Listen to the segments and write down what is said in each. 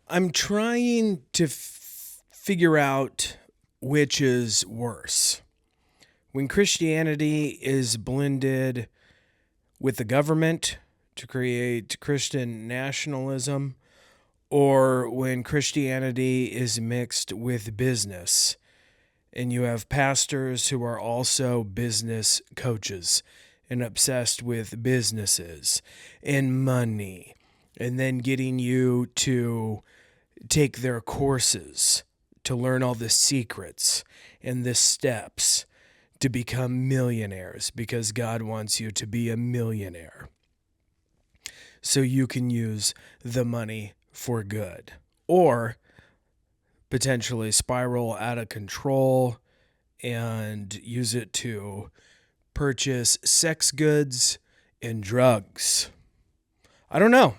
I'm trying to figure out which is worse. When Christianity is blended with the government to create Christian nationalism, or when Christianity is mixed with business and you have pastors who are also business coaches and obsessed with businesses and money, and then getting you to take their courses to learn all the secrets and the steps to become millionaires because God wants you to be a millionaire so you can use the money for good, or potentially spiral out of control and use it to purchase sex goods and drugs. I don't know.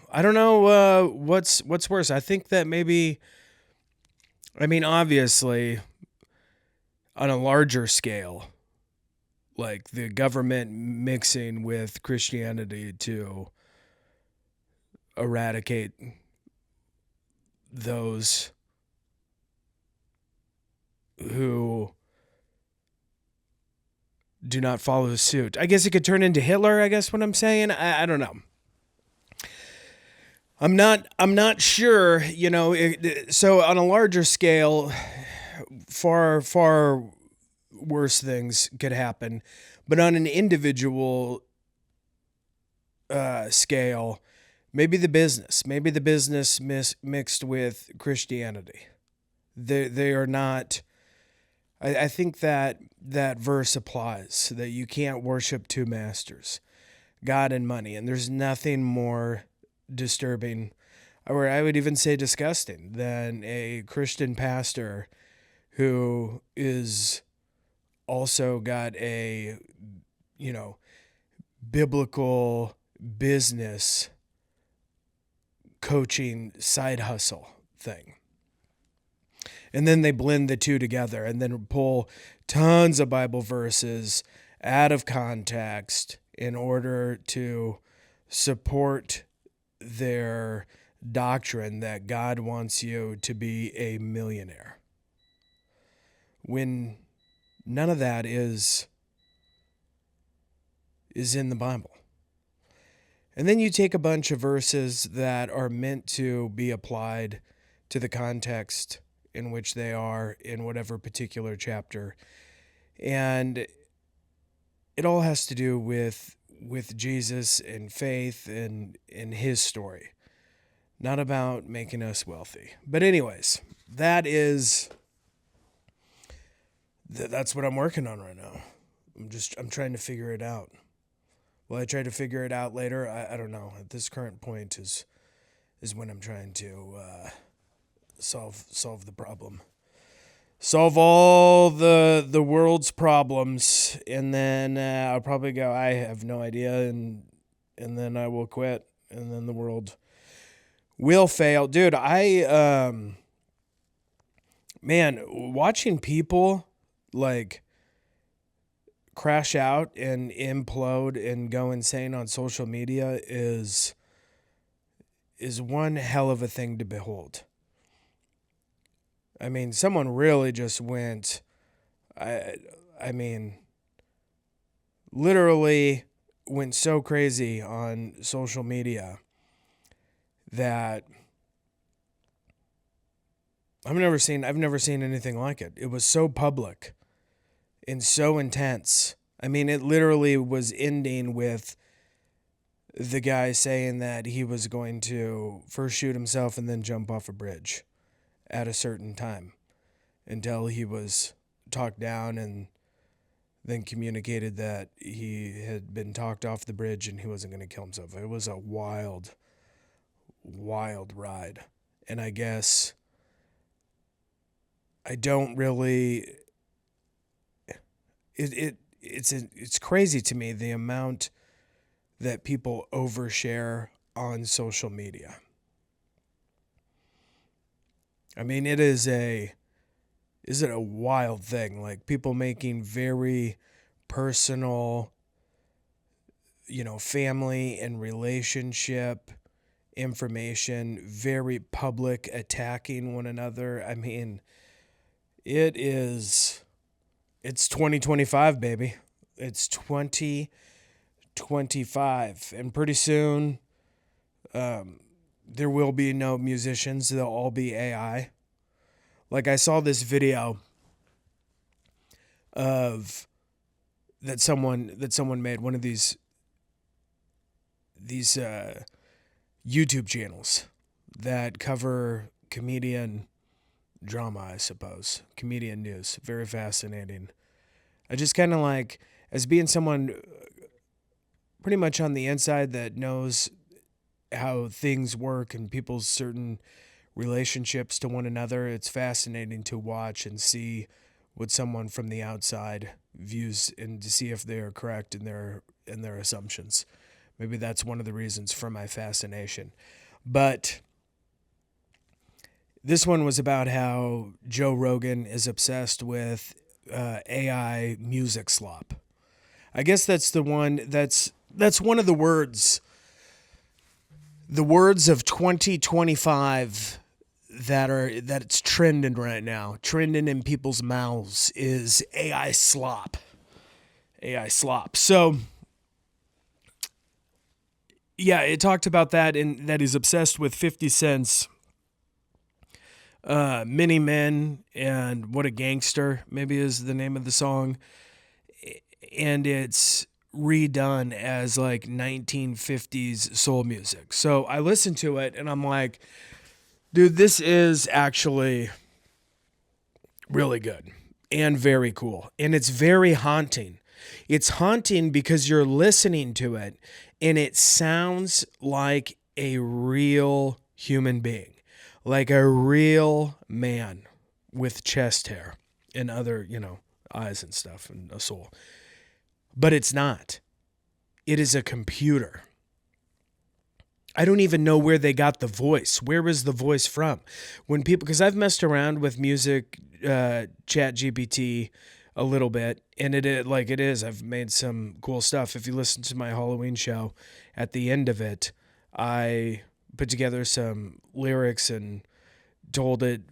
What's worse. I think that obviously, on a larger scale, like the government mixing with Christianity to eradicate those who do not follow suit. I guess it could turn into Hitler, I guess what I'm saying. I don't know. I'm not sure, so on a larger scale, far worse things could happen, but on an individual scale, maybe the business mixed with Christianity. They are not. I think that verse applies, that you can't worship two masters, God and money, and there's nothing more disturbing, or I would even say disgusting, than a Christian pastor who is also got a, biblical business coaching side hustle thing. And then they blend the two together and then pull tons of Bible verses out of context in order to support their doctrine that God wants you to be a millionaire, when none of that is in the Bible. And then you take a bunch of verses that are meant to be applied to the context in which they are in whatever particular chapter, and it all has to do with Jesus and faith and his story, not about making us wealthy. But anyways, that's what I'm working on right now. I'm trying to figure it out. Will I try to figure it out later? I don't know. At this current point is when I'm trying to solve the problem. Solve all the world's problems, and then I'll probably go, I have no idea, and then I will quit, and then the world will fail. Dude, watching people like crash out and implode and go insane on social media is one hell of a thing to behold. I mean, someone really just went, literally went so crazy on social media that I've never seen anything like it. It was so public and so intense. I mean, it literally was ending with the guy saying that he was going to first shoot himself and then jump off a bridge at a certain time until he was talked down, and then communicated that he had been talked off the bridge and he wasn't going to kill himself. It was a wild ride. And I guess I don't really, it's crazy to me the amount that people overshare on social media. I mean, is it a wild thing? Like, people making very personal, family and relationship information, very public, attacking one another. I mean, it's 2025, baby. It's 2025. And pretty soon, there will be no musicians. They'll all be AI. Like, I saw this video of that someone made, one of these YouTube channels that cover comedian drama, I suppose, comedian news. Very fascinating. I just kind of like, as being someone pretty much on the inside that knows how things work and people's certain relationships to one another, it's fascinating to watch and see what someone from the outside views and to see if they are correct in their assumptions. Maybe that's one of the reasons for my fascination. But this one was about how Joe Rogan is obsessed with AI music slop. I guess that's the one that's one of the words of 2025 that it's trending right now. Trending in people's mouths is AI slop. AI slop. So yeah, it talked about that, and that he's obsessed with 50 Cent's Many Men and What a Gangster, maybe is the name of the song. And it's redone as like 1950s soul music. So I listened to it and I'm like, dude, this is actually really good and very cool. And it's very haunting. It's haunting because you're listening to it and it sounds like a real human being, like a real man with chest hair and other, eyes and stuff and a soul. But it's not. It is a computer. I don't even know where they got the voice. Where is the voice from? When people, because I've messed around with music, Chat GPT a little bit, and it is. I've made some cool stuff. If you listen to my Halloween show, at the end of it, I put together some lyrics and told it,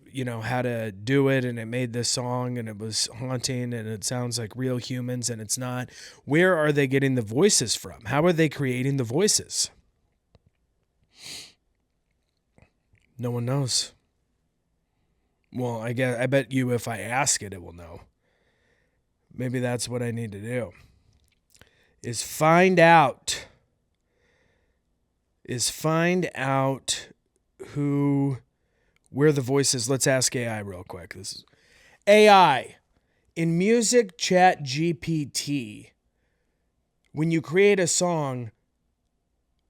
how to do it, and it made this song, and it was haunting, and it sounds like real humans, and it's not. Where are they getting the voices from? How are they creating the voices? No one knows. Well, I bet you if I ask it, it will know. Maybe that's what I need to do. Is find out where the voices. Let's ask AI real quick. This is AI in music Chat GPT. When you create a song,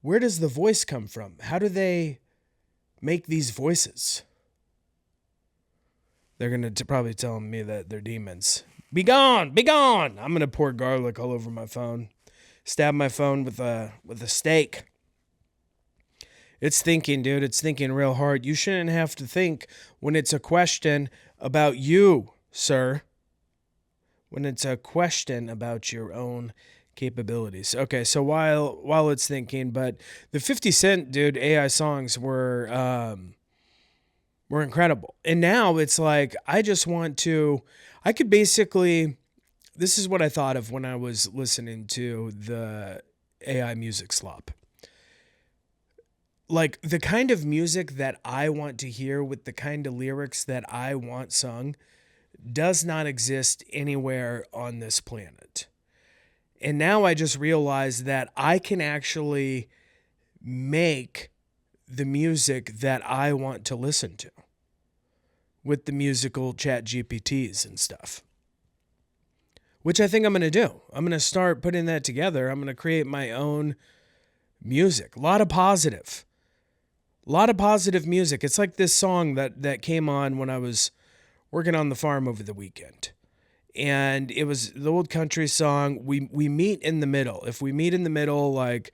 where does the voice come from? How do they make these voices? They're going to probably tell me that they're demons. Be gone, be gone. I'm going to pour garlic all over my phone. Stab my phone with a steak. It's thinking, dude. It's thinking real hard. You shouldn't have to think when it's a question about you, sir. When it's a question about your own capabilities. Okay, so while it's thinking, but the 50 Cent, dude, AI songs were incredible. And now it's like, I could basically, this is what I thought of when I was listening to the AI music slop. Like, the kind of music that I want to hear with the kind of lyrics that I want sung does not exist anywhere on this planet. And now I just realized that I can actually make the music that I want to listen to with the musical Chat GPTs and stuff, which I think I'm going to do. I'm going to start putting that together. I'm going to create my own music. A lot of positive music. It's like this song that came on when I was working on the farm over the weekend. And it was the old country song. We meet in the middle. If we meet in the middle, like,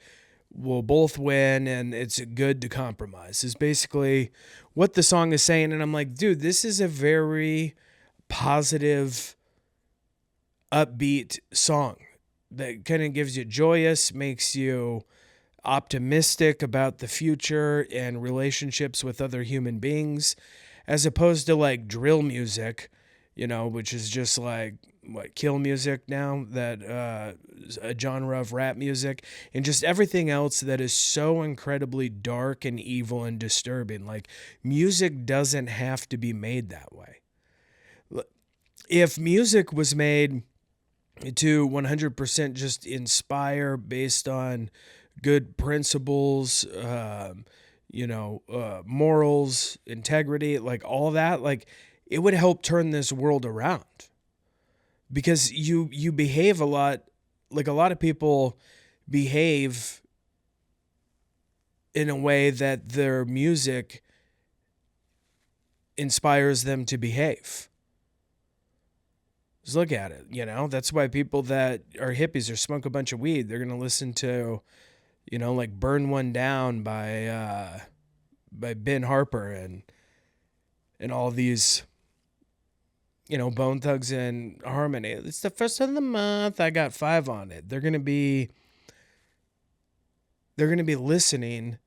we'll both win, and it's good to compromise, is basically what the song is saying. And I'm like, dude, this is a very positive, upbeat song that kind of gives you joyous, makes you optimistic about the future and relationships with other human beings, as opposed to like drill music, which is just like what kill music now, that a genre of rap music, and just everything else that is so incredibly dark and evil and disturbing. Like, music doesn't have to be made that way. If music was made to 100% just inspire based on good principles, morals, integrity, like all that, like it would help turn this world around. Because you behave a lot, like a lot of people behave in a way that their music inspires them to behave. Just look at it, that's why people that are hippies or smoke a bunch of weed, they're going to listen to, like Burn One Down by Ben Harper and all these, Bone Thugs and Harmony. It's the first of the month. I got 5 on it. They're going to be listening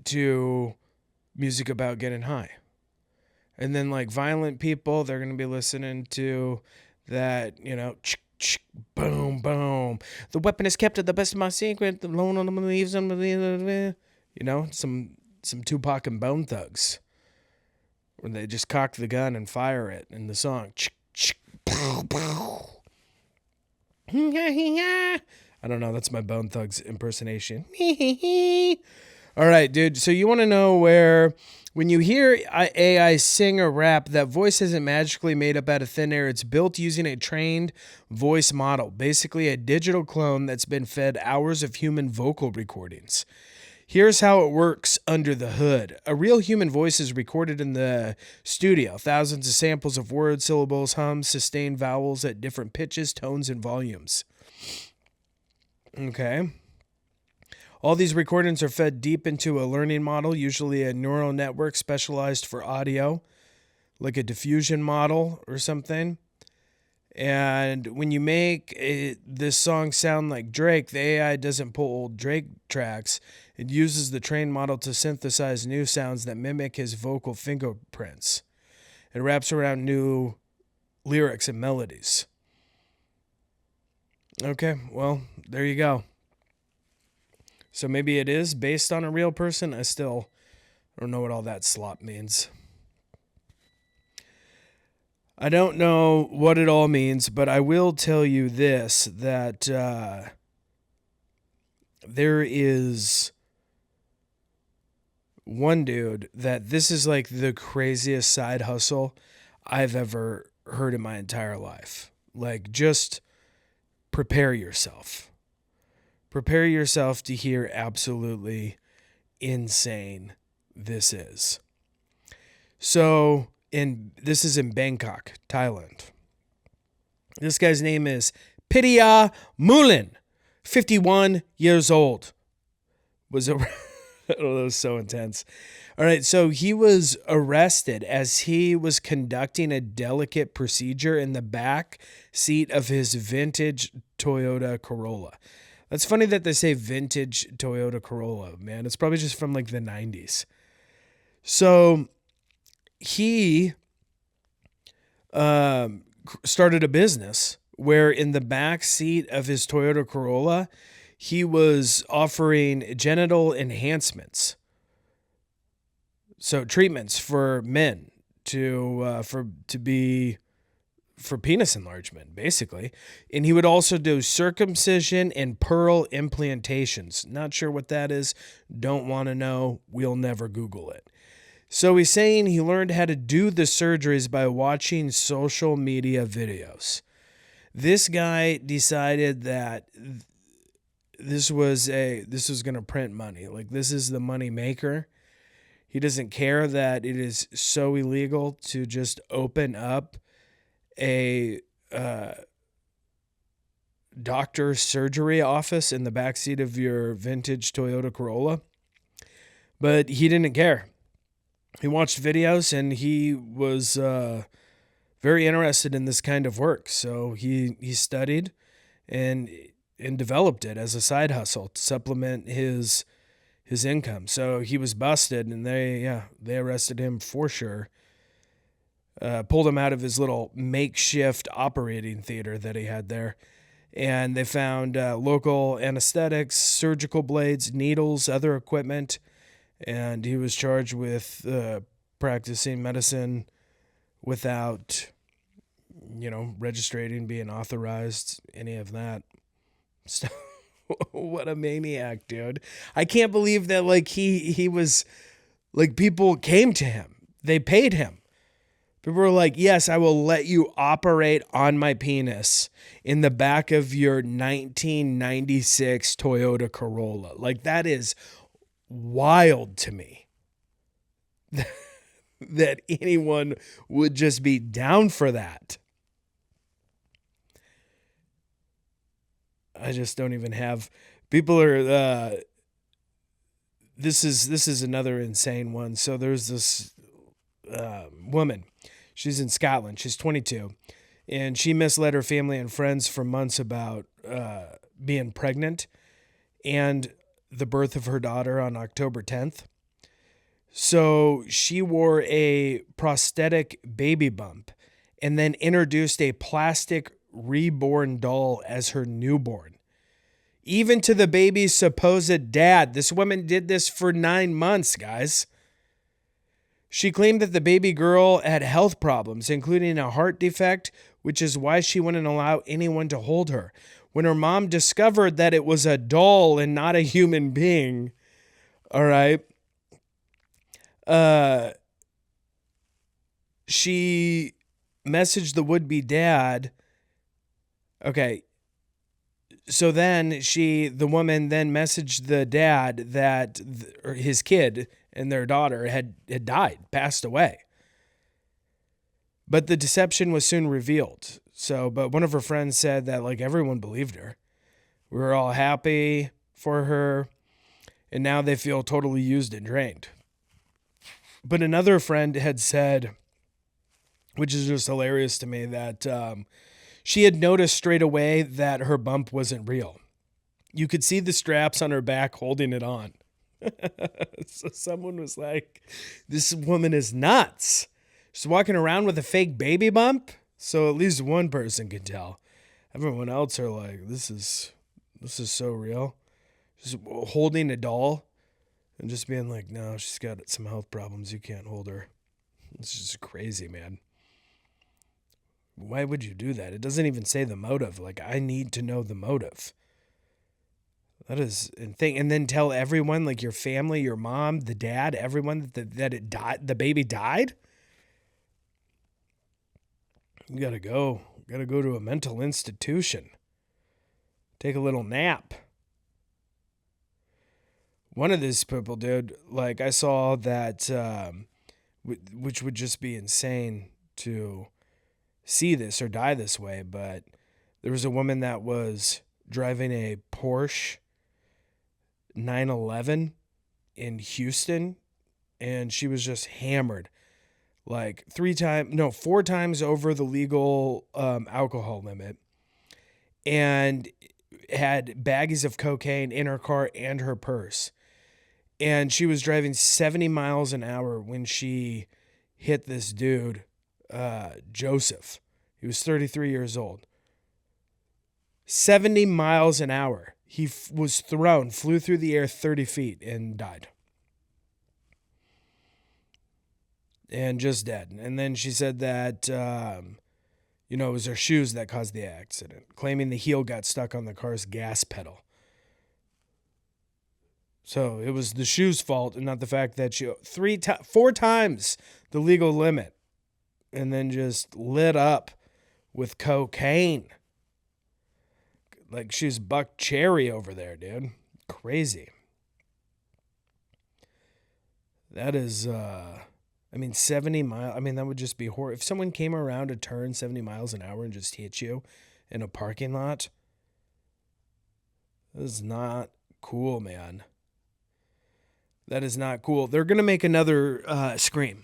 to music about getting high. And then like violent people, they're going to be listening to that, boom, boom. The weapon is kept at the best of my secret. The lone on the leaves, some Tupac and Bone Thugs. Where they just cock the gun and fire it in the song. I don't know. That's my Bone Thugs impersonation. All right, dude. So you want to know where, when you hear AI sing or rap, that voice isn't magically made up out of thin air. It's built using a trained voice model, basically a digital clone that's been fed hours of human vocal recordings. Here's how it works under the hood. A real human voice is recorded in the studio. Thousands of samples of words, syllables, hums, sustained vowels at different pitches, tones, and volumes. Okay. All these recordings are fed deep into a learning model, usually a neural network specialized for audio, like a diffusion model or something. And when you make this song sound like Drake, the AI doesn't pull old Drake tracks. It uses the trained model to synthesize new sounds that mimic his vocal fingerprints. It wraps around new lyrics and melodies. Okay, well, there you go. So maybe it is based on a real person. I still don't know what all that slop means. I don't know what it all means, but I will tell you this, that there is one dude that this is like the craziest side hustle I've ever heard in my entire life. Like, just prepare yourself. Prepare yourself to hear absolutely insane this is. So, this is in Bangkok, Thailand. This guy's name is Pitya Mulin, 51 years old. That was so intense. All right, so he was arrested as he was conducting a delicate procedure in the back seat of his vintage Toyota Corolla. That's funny that they say vintage Toyota Corolla, man. It's probably just from like the 90s. So he started a business where in the back seat of his Toyota Corolla, he was offering genital enhancements. So treatments for men for penis enlargement, basically. And he would also do circumcision and pearl implantations. Not sure what that is. Don't want to know. We'll never Google it. So he's saying he learned how to do the surgeries by watching social media videos. This guy decided that this was going to print money. Like, this is the money maker. He doesn't care that it is so illegal to just open up a doctor's surgery office in the backseat of your vintage Toyota Corolla. But he didn't care. He watched videos and he was very interested in this kind of work. So he studied, and and developed it as a side hustle to supplement his income. So he was busted, and they arrested him for sure. Pulled him out of his little makeshift operating theater that he had there. And they found local anesthetics, surgical blades, needles, other equipment. And he was charged with practicing medicine without, registering, being authorized, any of that. So, what a maniac, dude. I can't believe that, he was, people came to him. They paid him. People were like, yes, I will let you operate on my penis in the back of your 1996 Toyota Corolla. That is wild to me. That anyone would just be down for that. I just don't even have... People are... This is another insane one. So there's this woman. She's in Scotland. She's 22. And she misled her family and friends for months about being pregnant and the birth of her daughter on October 10th. So she wore a prosthetic baby bump and then introduced a plastic reborn doll as her newborn. Even to the baby's supposed dad. This woman did this for 9 months, guys. She claimed that the baby girl had health problems, including a heart defect, which is why she wouldn't allow anyone to hold her. When her mom discovered that it was a doll and not a human being, all right, she messaged the would-be dad. Okay, so then the woman then messaged the dad that his kid and their daughter had died, passed away. But the deception was soon revealed. But one of her friends said that everyone believed her. We were all happy for her, and now they feel totally used and drained. But another friend had said, which is just hilarious to me, that she had noticed straight away that her bump wasn't real. You could see the straps on her back holding it on. So someone was like, this woman is nuts. She's walking around with a fake baby bump. So at least one person can tell. Everyone else are like, this is so real. Just holding a doll and just being like, no, she's got some health problems. You can't hold her. It's just crazy, man. Why would you do that? It doesn't even say the motive. I need to know the motive. That is a thing. And then tell everyone, your family, your mom, the dad, everyone that it died, the baby died. You gotta go. You gotta go to a mental institution. Take a little nap. One of these people, dude, I saw that, which would just be insane to see this or die this way, but there was a woman that was driving a Porsche 911 in Houston, and she was just hammered 4 times over the legal alcohol limit, and had baggies of cocaine in her car and her purse. And she was driving 70 miles an hour when she hit this dude, Joseph. He was 33 years old. 70 miles an hour. He flew through the air 30 feet and died. And just dead. And then she said that, it was her shoes that caused the accident, claiming the heel got stuck on the car's gas pedal. So it was the shoe's fault and not the fact that she 4 times the legal limit and then just lit up with cocaine. She's Buck Cherry over there, dude. Crazy. That is, 70 miles. That would just be horrible. If someone came around a turn 70 miles an hour and just hit you in a parking lot, that is not cool, man. That is not cool. They're going to make another Scream.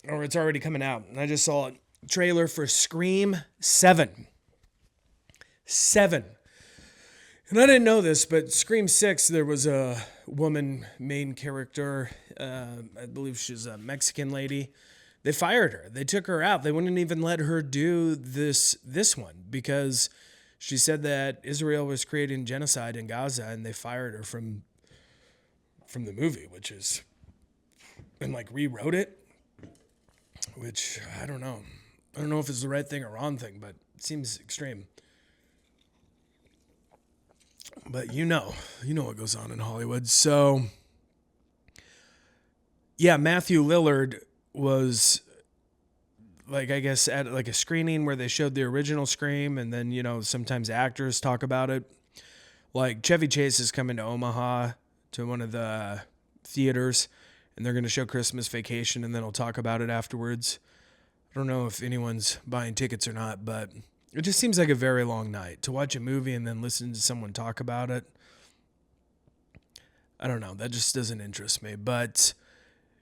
Or it's already coming out. And I just saw a trailer for Scream 7. 7. And I didn't know this, but Scream 6, there was a woman main character. I believe she's a Mexican lady. They fired her. They took her out. They wouldn't even let her do this one because she said that Israel was creating genocide in Gaza, and they fired her from the movie, and like rewrote it, which I don't know. I don't know if it's the right thing or wrong thing, but it seems extreme. But you know what goes on in Hollywood. So, yeah, Matthew Lillard was, like, I guess at like a screening where they showed the original Scream, and then, sometimes actors talk about it. Like Chevy Chase is coming to Omaha to one of the theaters, and they're going to show Christmas Vacation, and then he'll talk about it afterwards. I don't know if anyone's buying tickets or not, but it just seems like a very long night to watch a movie and then listen to someone talk about it. I don't know. That just doesn't interest me. But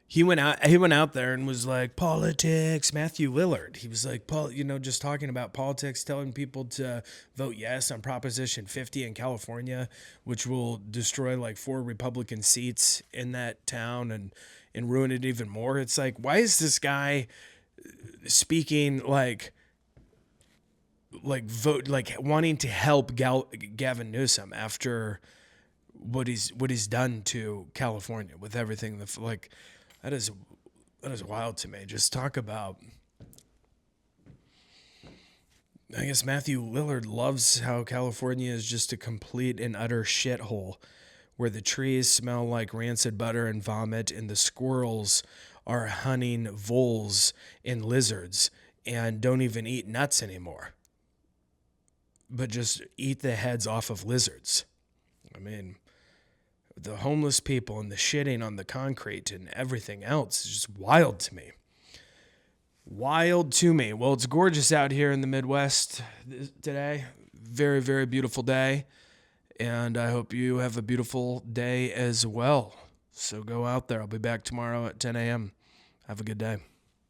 he went out there and was like, politics, Matthew Lillard. He was like, just talking about politics, telling people to vote yes on Proposition 50 in California, which will destroy like 4 Republican seats in that town and ruin it even more. It's like, why is this guy speaking like vote, like wanting to help Gavin Newsom after what he's done to California with everything that is wild to me. Just talk about, I guess Matthew Lillard loves how California is just a complete and utter shithole where the trees smell like rancid butter and vomit and the squirrels are hunting voles and lizards and don't even eat nuts anymore, but just eat the heads off of lizards. I mean, the homeless people and the shitting on the concrete and everything else is just wild to me. Wild to me. Well, it's gorgeous out here in the Midwest today. Very, very beautiful day. And I hope you have a beautiful day as well. So go out there. I'll be back tomorrow at 10 a.m. Have a good day.